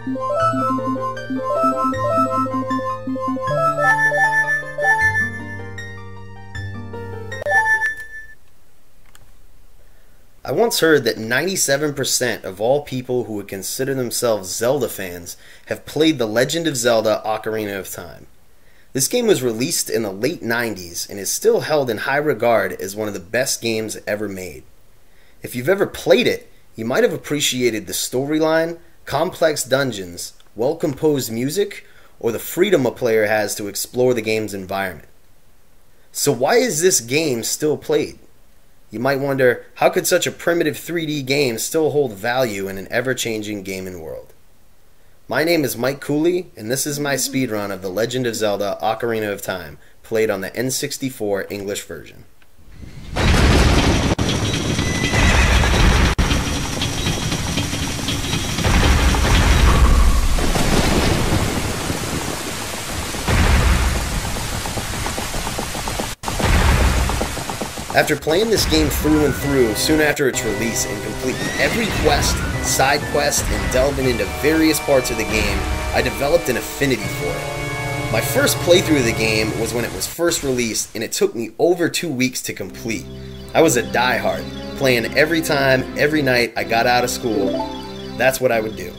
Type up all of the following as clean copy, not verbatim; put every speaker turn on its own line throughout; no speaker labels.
I once heard that 97% of all people who would consider themselves Zelda fans have played The Legend of Zelda: Ocarina of Time. This game was released in the late 90s and is still held in high regard as one of the best games ever made. If you've ever played it, you might have appreciated the storyline, complex dungeons, well-composed music, or the freedom a player has to explore the game's environment. So why is this game still played? You might wonder, how could such a primitive 3D game still hold value in an ever-changing gaming world? My name is Mike Cooley, and this is my speedrun of The Legend of Zelda: Ocarina of Time, played on the N64 English version. After playing this game through and through soon after its release and completing every quest, side quest, and delving into various parts of the game, I developed an affinity for it. My first playthrough of the game was when it was first released, and it took me over 2 weeks to complete. I was a diehard, playing every time, every night I got out of school. That's what I would do.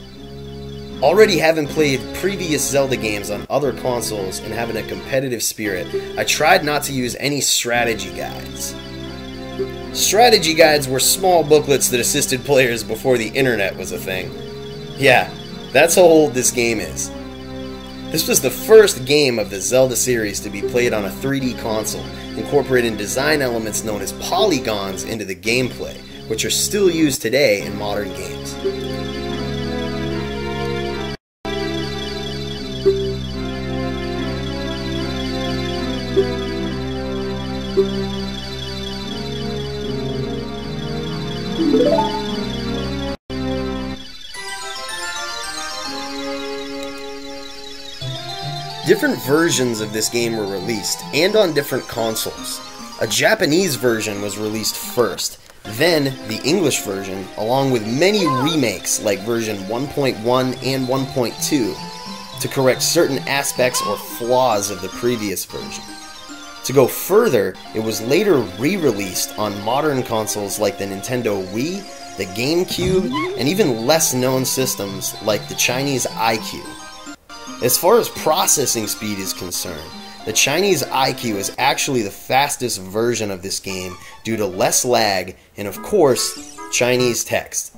Already having played previous Zelda games on other consoles and having a competitive spirit, I tried not to use any strategy guides. Strategy guides were small booklets that assisted players before the internet was a thing. Yeah, that's how old this game is. This was the first game of the Zelda series to be played on a 3D console, incorporating design elements known as polygons into the gameplay, which are still used today in modern games. Different versions of this game were released, and on different consoles. A Japanese version was released first, then the English version, along with many remakes like version 1.1 and 1.2 to correct certain aspects or flaws of the previous version. To go further, it was later re-released on modern consoles like the Nintendo Wii, the GameCube, and even less known systems like the Chinese iQue. As far as processing speed is concerned, the Chinese iQue is actually the fastest version of this game due to less lag and, of course, Chinese text.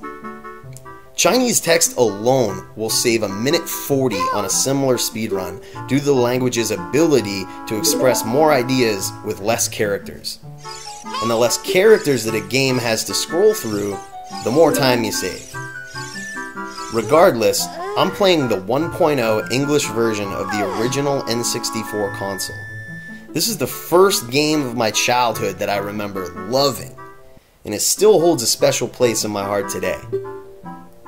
Chinese text alone will save 1:40 on a similar speedrun due to the language's ability to express more ideas with less characters. And the less characters that a game has to scroll through, the more time you save. Regardless, I'm playing the 1.0 English version of the original N64 console. This is the first game of my childhood that I remember loving, and it still holds a special place in my heart today.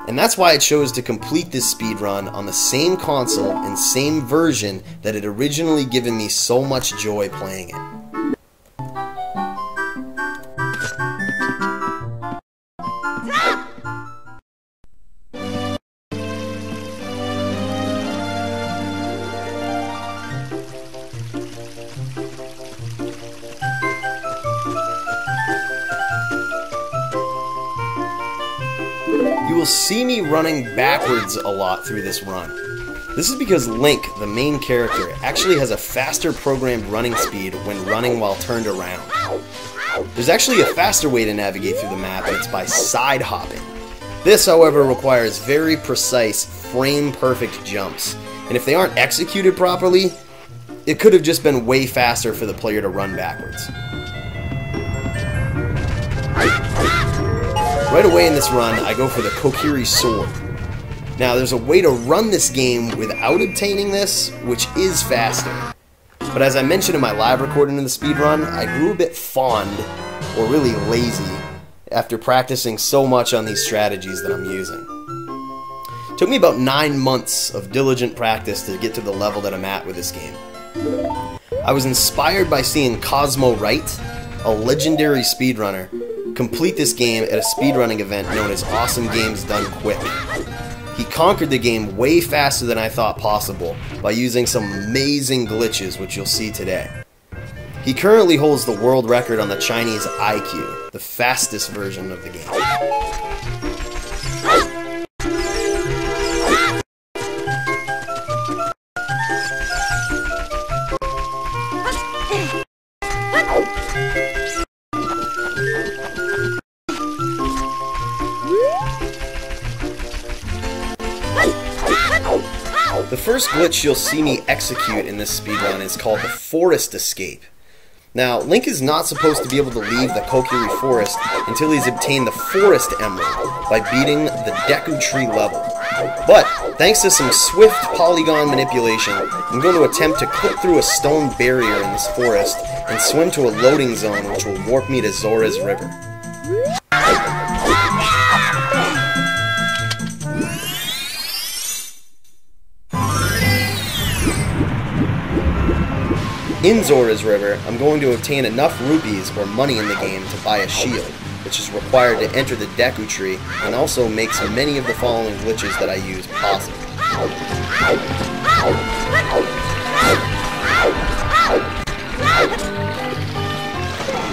And that's why I chose to complete this speedrun on the same console and same version that had originally given me so much joy playing it. You will see me running backwards a lot through this run. This is because Link, the main character, actually has a faster programmed running speed when running while turned around. There's actually a faster way to navigate through the map, and it's by side hopping. This, however, requires very precise, frame-perfect jumps, and if they aren't executed properly, it could have just been way faster for the player to run backwards. Right away in this run, I go for the Kokiri Sword. Now, there's a way to run this game without obtaining this, which is faster. But as I mentioned in my live recording of the speedrun, I grew a bit fond, or really lazy, after practicing so much on these strategies that I'm using. It took me about 9 months of diligent practice to get to the level that I'm at with this game. I was inspired by seeing Cosmo Wright, a legendary speedrunner, complete this game at a speedrunning event known as Awesome Games Done Quick. He conquered the game way faster than I thought possible by using some amazing glitches, which you'll see today. He currently holds the world record on the Chinese IQ, the fastest version of the game. The first glitch you'll see me execute in this speedrun is called the Forest Escape. Now, Link is not supposed to be able to leave the Cooley Forest until he's obtained the Forest Emerald by beating the Deku Tree level. But, thanks to some swift polygon manipulation, I'm going to attempt to clip through a stone barrier in this forest and swim to a loading zone which will warp me to Zora's River. In Zora's River, I'm going to obtain enough rupees or money in the game to buy a shield, which is required to enter the Deku Tree and also makes many of the following glitches that I use possible.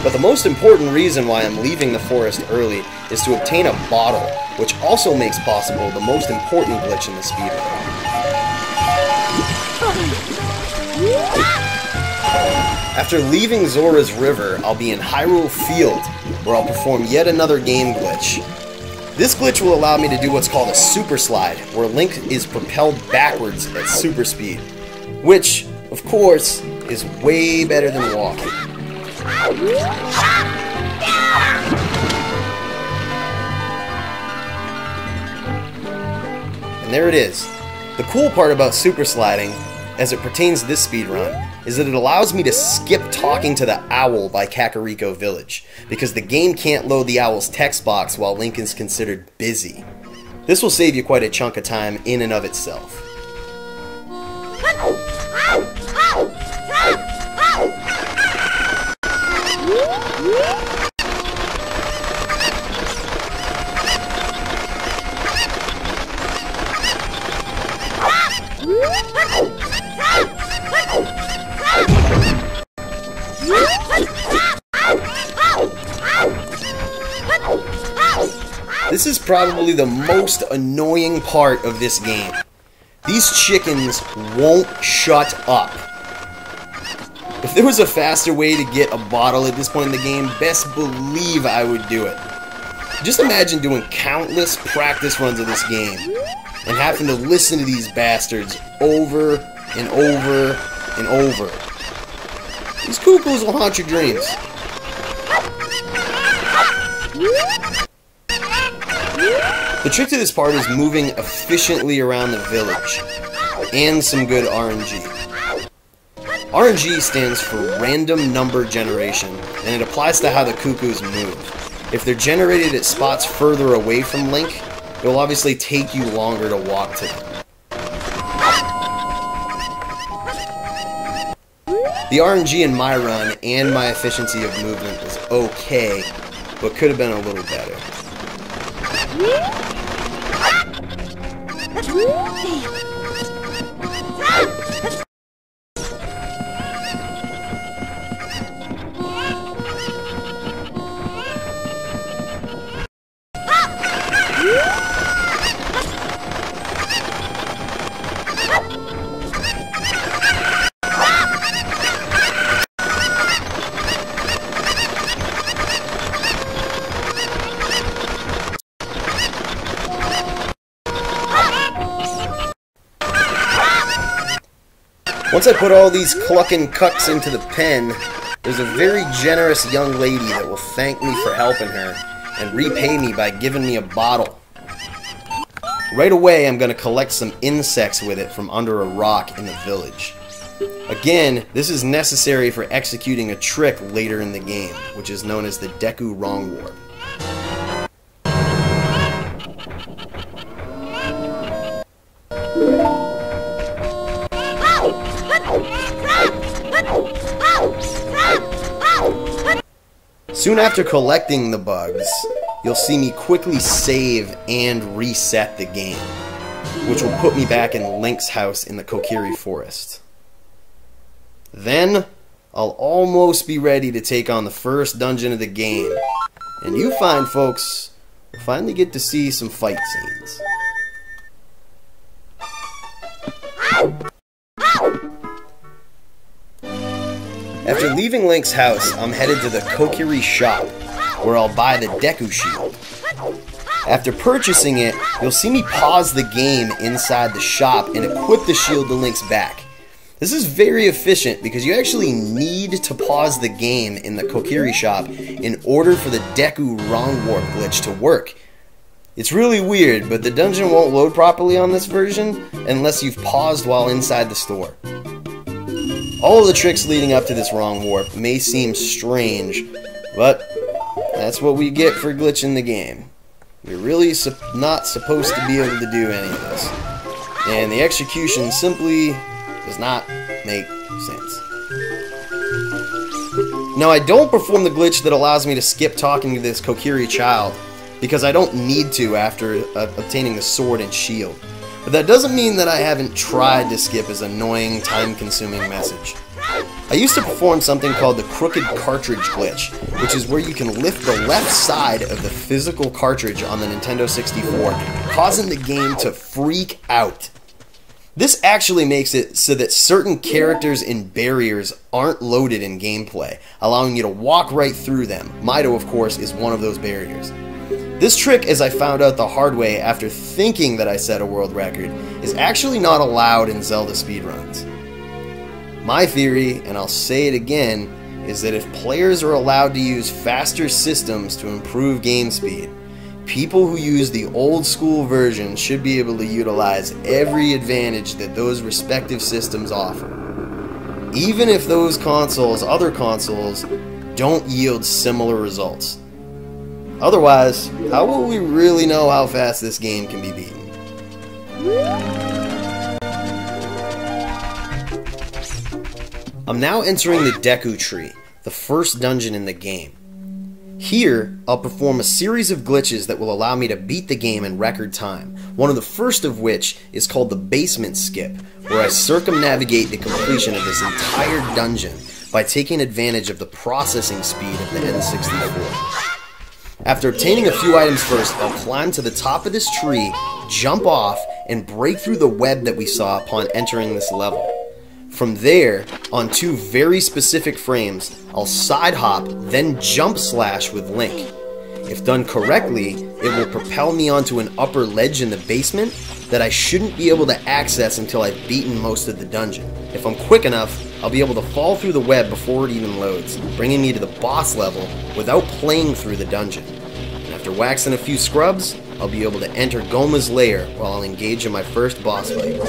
But the most important reason why I'm leaving the forest early is to obtain a bottle, which also makes possible the most important glitch in the speedrun. After leaving Zora's River, I'll be in Hyrule Field, where I'll perform yet another game glitch. This glitch will allow me to do what's called a super slide, where Link is propelled backwards at super speed, which, of course, is way better than walking. And there it is. The cool part about super sliding, as it pertains to this speedrun, is that it allows me to skip talking to the owl by Kakariko Village, because the game can't load the owl's text box while Link is considered busy. This will save you quite a chunk of time in and of itself. This is probably the most annoying part of this game. These chickens won't shut up. If there was a faster way to get a bottle at this point in the game, best believe I would do it. Just imagine doing countless practice runs of this game and having to listen to these bastards over and over and over. These cuckoos will haunt your dreams. The trick to this part is moving efficiently around the village, and some good RNG. RNG stands for Random Number Generation, and it applies to how the cuckoos move. If they're generated at spots further away from Link, it will obviously take you longer to walk to them. The RNG in my run and my efficiency of movement was okay, but could have been a little better. Once I put all these clucking cucks into the pen, there's a very generous young lady that will thank me for helping her and repay me by giving me a bottle. Right away, I'm going to collect some insects with it from under a rock in the village. Again, this is necessary for executing a trick later in the game, which is known as the Deku Wrong Warp. Soon after collecting the bugs, you'll see me quickly save and reset the game. which will put me back in Link's house in the Kokiri Forest. Then, I'll almost be ready to take on the first dungeon of the game. And you find, folks, we'll finally get to see some fight scenes. After leaving Link's house, I'm headed to the Kokiri shop, where I'll buy the Deku Shield. After purchasing it, you'll see me pause the game inside the shop and equip the shield to Link's back. This is very efficient because you actually need to pause the game in the Kokiri shop in order for the Deku Wrong Warp glitch to work. It's really weird, but the dungeon won't load properly on this version unless you've paused while inside the store. All of the tricks leading up to this Wrong Warp may seem strange, but that's what we get for glitching the game. You're really not supposed to be able to do any of this, and the execution simply does not make sense. Now, I don't perform the glitch that allows me to skip talking to this Kokiri child, because I don't need to after obtaining the sword and shield. But that doesn't mean that I haven't tried to skip his annoying, time-consuming message. I used to perform something called the Crooked Cartridge glitch, which is where you can lift the left side of the physical cartridge on the Nintendo 64, causing the game to freak out. This actually makes it so that certain characters and barriers aren't loaded in gameplay, allowing you to walk right through them. Mido, of course, is one of those barriers. This trick, as I found out the hard way after thinking that I set a world record, is actually not allowed in Zelda speedruns. My theory, and I'll say it again, is that if players are allowed to use faster systems to improve game speed, people who use the old school version should be able to utilize every advantage that those respective systems offer, even if those consoles, other consoles, don't yield similar results. Otherwise, how will we really know how fast this game can be beaten? I'm now entering the Deku Tree, the first dungeon in the game. Here, I'll perform a series of glitches that will allow me to beat the game in record time, one of the first of which is called the Basement Skip, where I circumnavigate the completion of this entire dungeon by taking advantage of the processing speed of the N64. After obtaining a few items first, I'll climb to the top of this tree, jump off, and break through the web that we saw upon entering this level. From there, on 2 very specific frames, I'll side hop, then jump slash with Link. If done correctly, it will propel me onto an upper ledge in the basement that I shouldn't be able to access until I've beaten most of the dungeon. If I'm quick enough, I'll be able to fall through the web before it even loads, bringing me to the boss level without playing through the dungeon. And after waxing a few scrubs, I'll be able to enter Goma's lair while I'll engage in my first boss fight.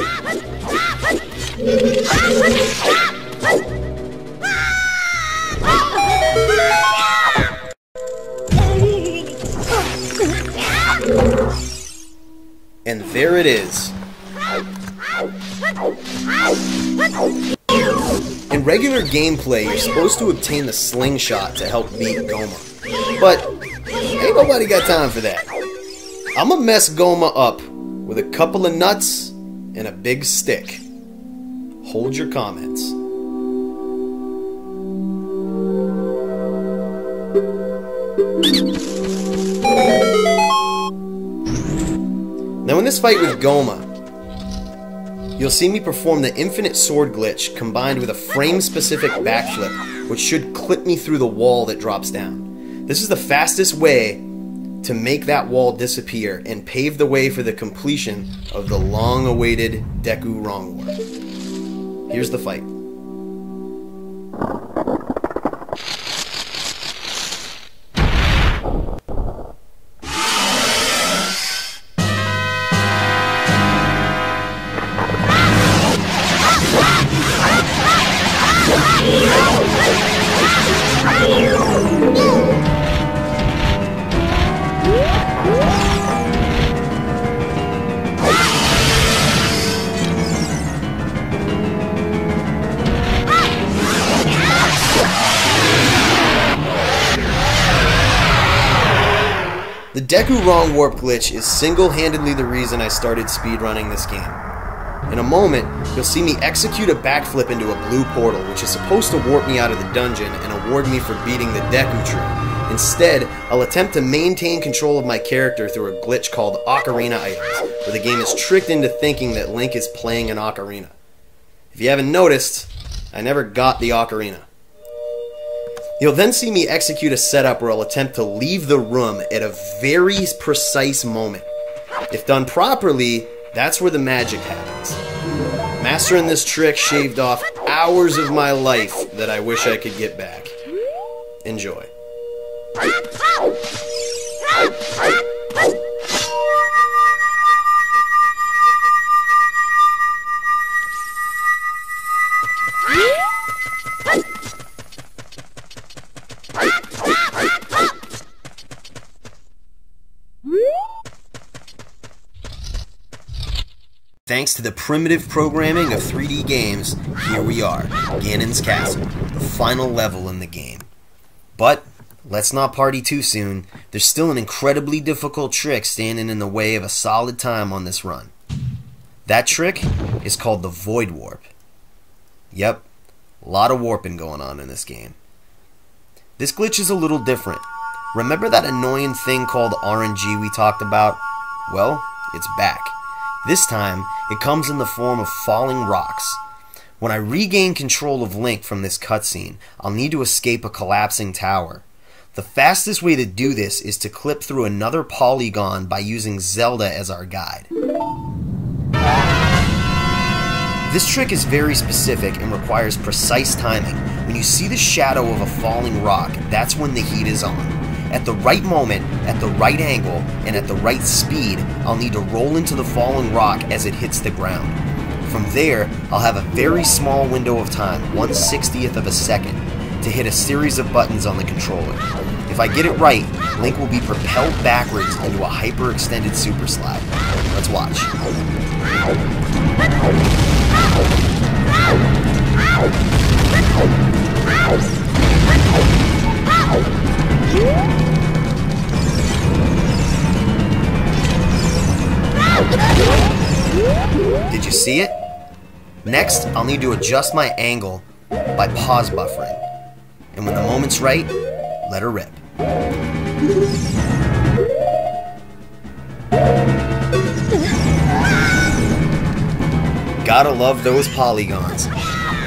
And there it is. In regular gameplay, you're supposed to obtain the slingshot to help beat Goma. But ain't nobody got time for that. I'ma mess Goma up with a couple of nuts and a big stick. Hold your comments. Now in this fight with Goma, you'll see me perform the infinite sword glitch combined with a frame-specific backflip, which should clip me through the wall that drops down. This is the fastest way to make that wall disappear and pave the way for the completion of the long-awaited Deku Wrong Warp. Here's the fight. Deku Wrong Warp glitch is single-handedly the reason I started speedrunning this game. In a moment, you'll see me execute a backflip into a blue portal, which is supposed to warp me out of the dungeon and award me for beating the Deku Tree. Instead, I'll attempt to maintain control of my character through a glitch called Ocarina items, where the game is tricked into thinking that Link is playing an ocarina. If you haven't noticed, I never got the ocarina. You'll then see me execute a setup where I'll attempt to leave the room at a very precise moment. If done properly, that's where the magic happens. Mastering this trick shaved off hours of my life that I wish I could get back. Enjoy. Thanks to the primitive programming of 3D games, here we are, Ganon's Castle, the final level in the game. But, let's not party too soon, there's still an incredibly difficult trick standing in the way of a solid time on this run. That trick is called the Void Warp. Yep, a lot of warping going on in this game. This glitch is a little different. Remember that annoying thing called RNG we talked about? Well, it's back. This time, it comes in the form of falling rocks. When I regain control of Link from this cutscene, I'll need to escape a collapsing tower. The fastest way to do this is to clip through another polygon by using Zelda as our guide. This trick is very specific and requires precise timing. When you see the shadow of a falling rock, that's when the heat is on. At the right moment, at the right angle, and at the right speed, I'll need to roll into the falling rock as it hits the ground. From there, I'll have a very small window of time, 1/60th of a second, to hit a series of buttons on the controller. If I get it right, Link will be propelled backwards into a hyper-extended super slide. Let's watch. Did you see it? Next, I'll need to adjust my angle by pause buffering. And when the moment's right, let her rip. Gotta love those polygons.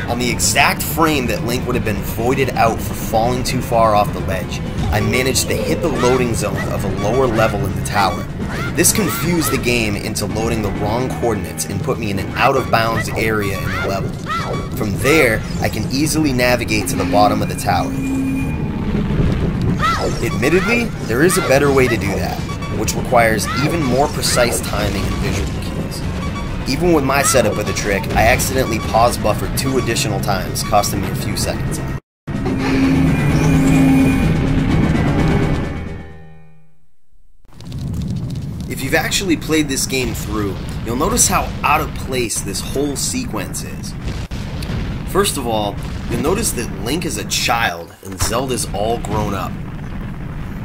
On the exact frame that Link would have been voided out for falling too far off the ledge, I managed to hit the loading zone of a lower level in the tower. This confused the game into loading the wrong coordinates and put me in an out-of-bounds area in the level. From there, I can easily navigate to the bottom of the tower. Admittedly, there is a better way to do that, which requires even more precise timing and visual cues. Even with my setup of the trick, I accidentally pause buffered 2 additional times, costing me a few seconds. If you've actually played this game through, you'll notice how out of place this whole sequence is. First of all, you'll notice that Link is a child and Zelda's all grown up.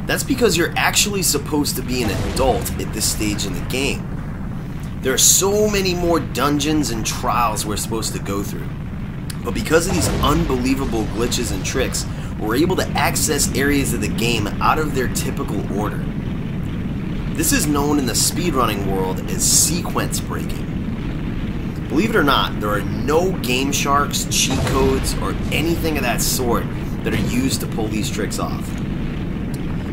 That's because you're actually supposed to be an adult at this stage in the game. There are so many more dungeons and trials we're supposed to go through. But because of these unbelievable glitches and tricks, we're able to access areas of the game out of their typical order. This is known in the speedrunning world as sequence breaking. Believe it or not, there are no game sharks, cheat codes, or anything of that sort that are used to pull these tricks off.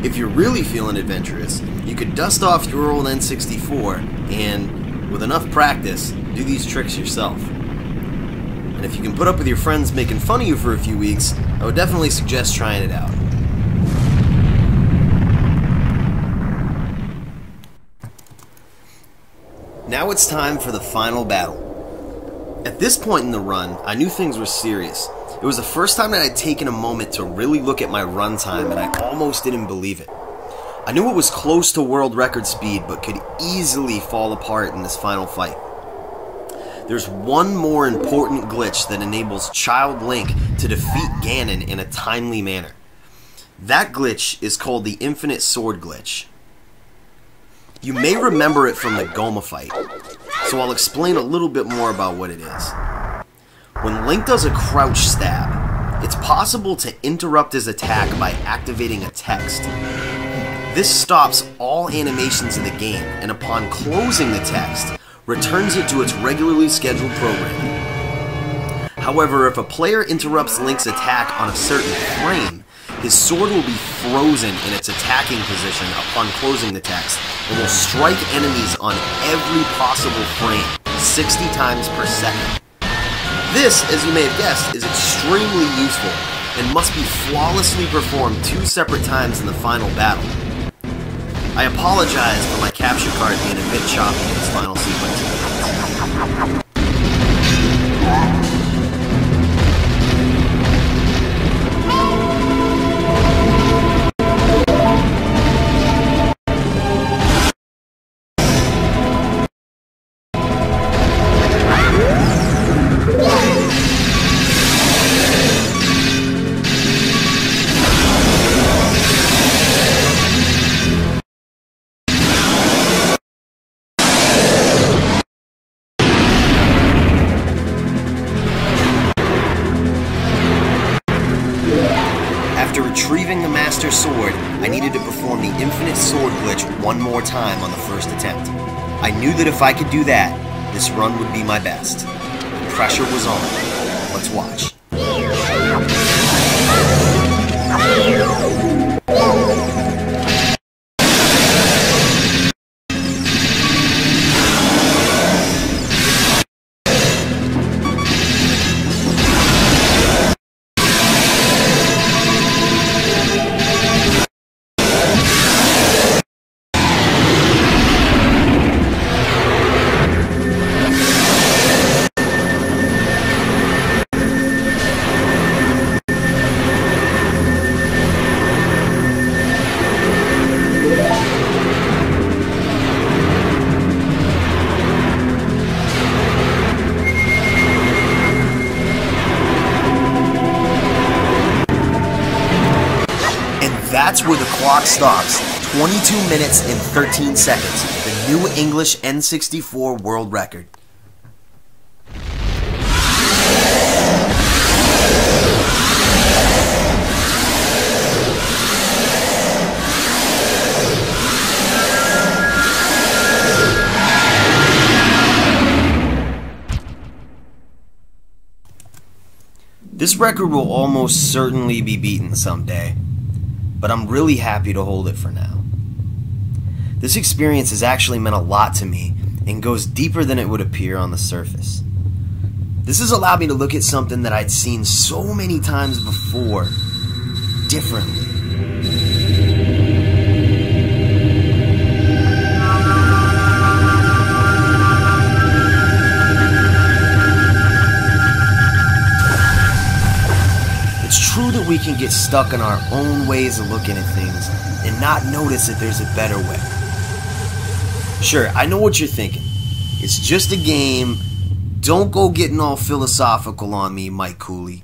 If you're really feeling adventurous, you could dust off your old N64 and, with enough practice, do these tricks yourself. And if you can put up with your friends making fun of you for a few weeks, I would definitely suggest trying it out. Now it's time for the final battle. At this point in the run, I knew things were serious. It was the first time that I'd taken a moment to really look at my runtime, and I almost didn't believe it. I knew it was close to world record speed, but could easily fall apart in this final fight. There's one more important glitch that enables Child Link to defeat Ganon in a timely manner. That glitch is called the Infinite Sword Glitch. You may remember it from the Goma fight, so I'll explain a little bit more about what it is. When Link does a crouch stab, it's possible to interrupt his attack by activating a text. This stops all animations in the game, and upon closing the text, returns it to its regularly scheduled programming. However, if a player interrupts Link's attack on a certain frame, his sword will be frozen in its attacking position upon closing the text, and will strike enemies on every possible frame, 60 times per second. This, as you may have guessed, is extremely useful, and must be flawlessly performed 2 separate times in the final battle. I apologize for my capture card being a bit choppy in this final sequence. After retrieving the Master Sword, I needed to perform the Infinite Sword glitch one more time on the first attempt. I knew that if I could do that, this run would be my best. The pressure was on. Let's watch. That's where the clock stops. 22 minutes and 13 seconds. The new English N64 world record. This record will almost certainly be beaten someday, but I'm really happy to hold it for now. This experience has actually meant a lot to me and goes deeper than it would appear on the surface. This has allowed me to look at something that I'd seen so many times before differently. It's true that we can get stuck in our own ways of looking at things and not notice that there's a better way. Sure, I know what you're thinking. It's just a game. Don't go getting all philosophical on me, Mike Cooley.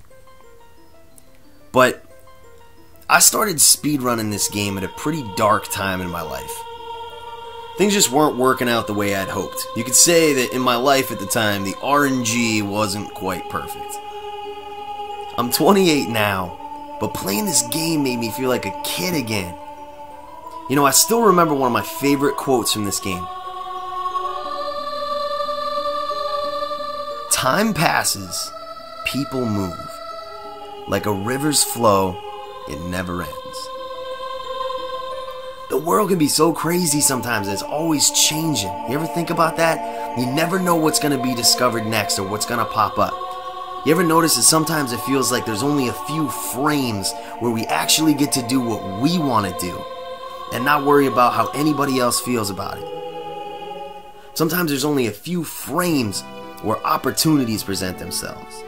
But I started speedrunning this game at a pretty dark time in my life. Things just weren't working out the way I'd hoped. You could say that in my life at the time, the RNG wasn't quite perfect. I'm 28 now, but playing this game made me feel like a kid again. You know, I still remember one of my favorite quotes from this game. Time passes, people move. Like a river's flow, it never ends. The world can be so crazy sometimes, it's always changing. You ever think about that? You never know what's going to be discovered next or what's going to pop up. You ever notice that sometimes it feels like there's only a few frames where we actually get to do what we want to do and not worry about how anybody else feels about it? Sometimes there's only a few frames where opportunities present themselves.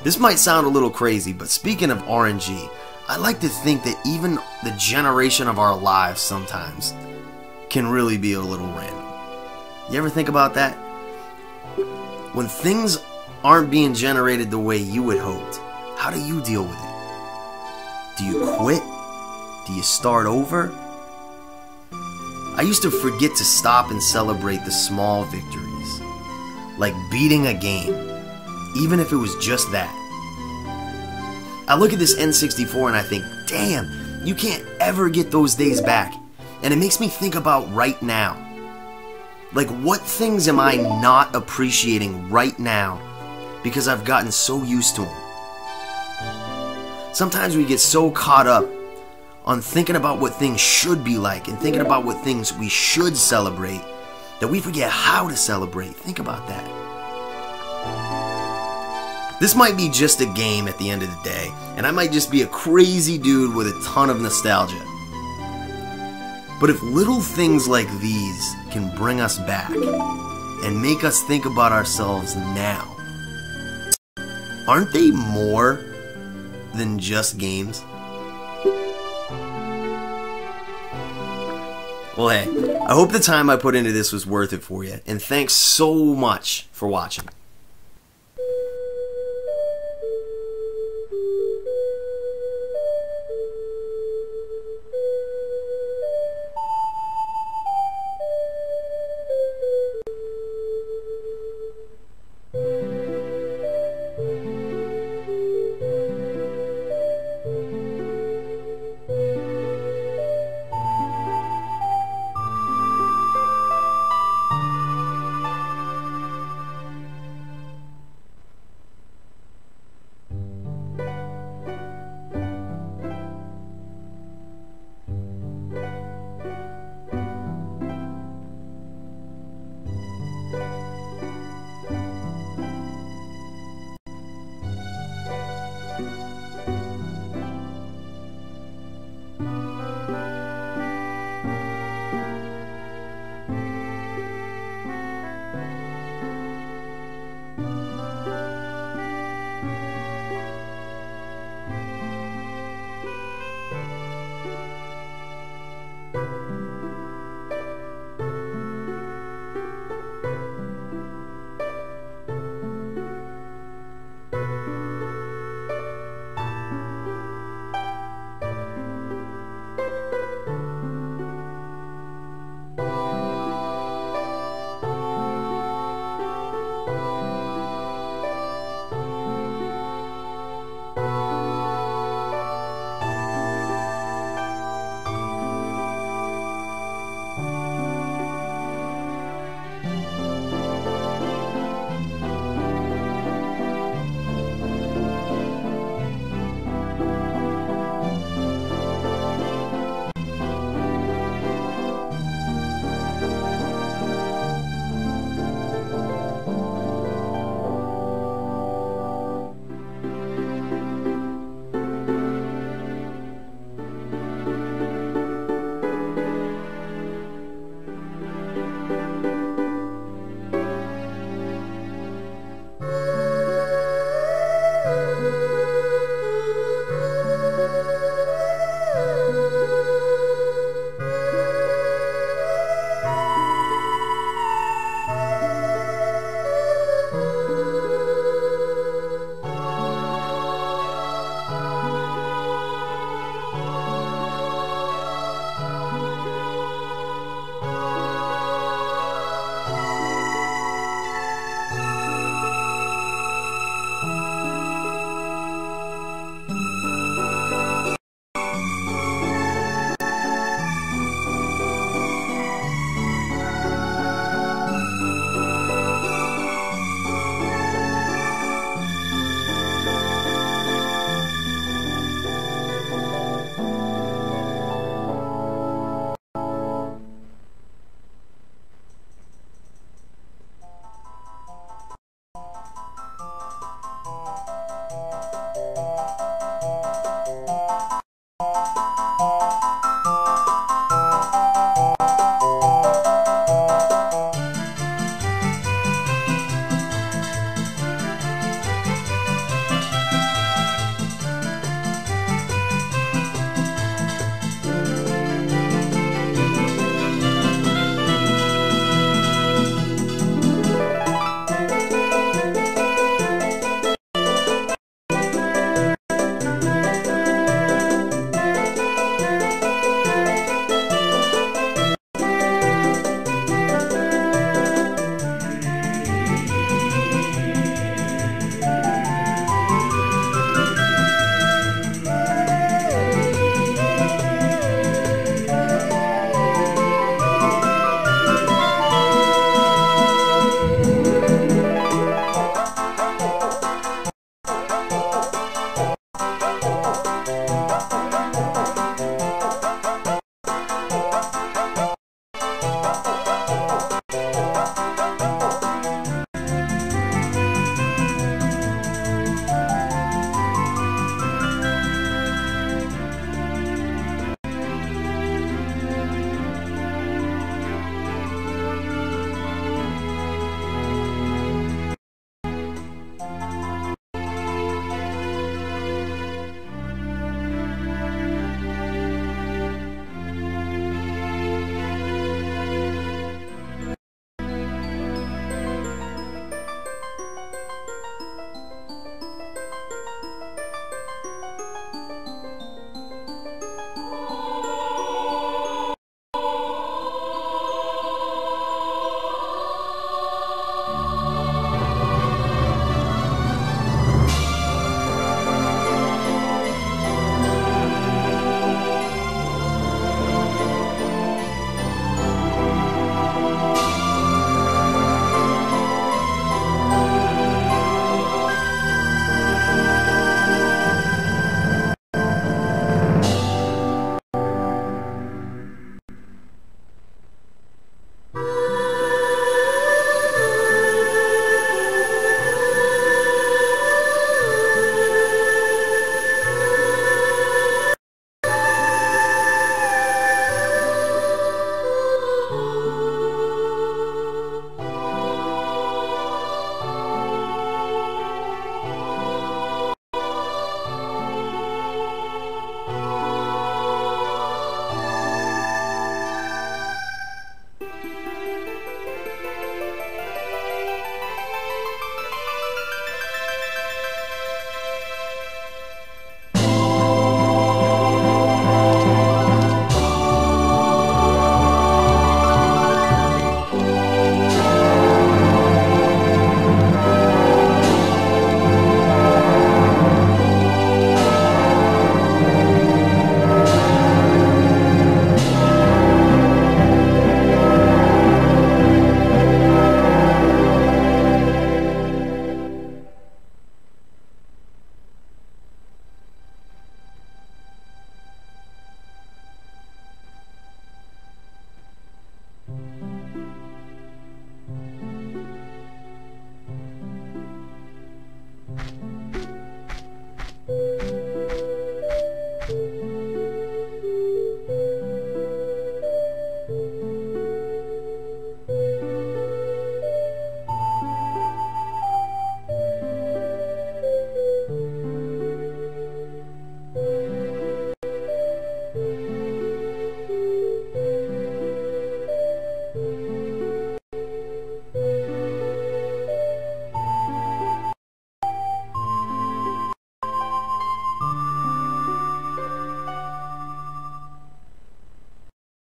This might sound a little crazy, but speaking of RNG, I like to think that even the generation of our lives sometimes can really be a little random. You ever think about that? When things aren't being generated the way you had hoped, how do you deal with it? Do you quit? Do you start over? I used to forget to stop and celebrate the small victories, like beating a game, even if it was just that. I look at this N64 and I think, damn, you can't ever get those days back. And it makes me think about right now. Like, what things am I not appreciating right now because I've gotten so used to them? Sometimes we get so caught up on thinking about what things should be like and thinking about what things we should celebrate that we forget how to celebrate. Think about that. This might be just a game at the end of the day, and I might just be a crazy dude with a ton of nostalgia. But if little things like these can bring us back and make us think about ourselves now, aren't they more than just games? Well, hey, I hope the time I put into this was worth it for you, and thanks so much for watching.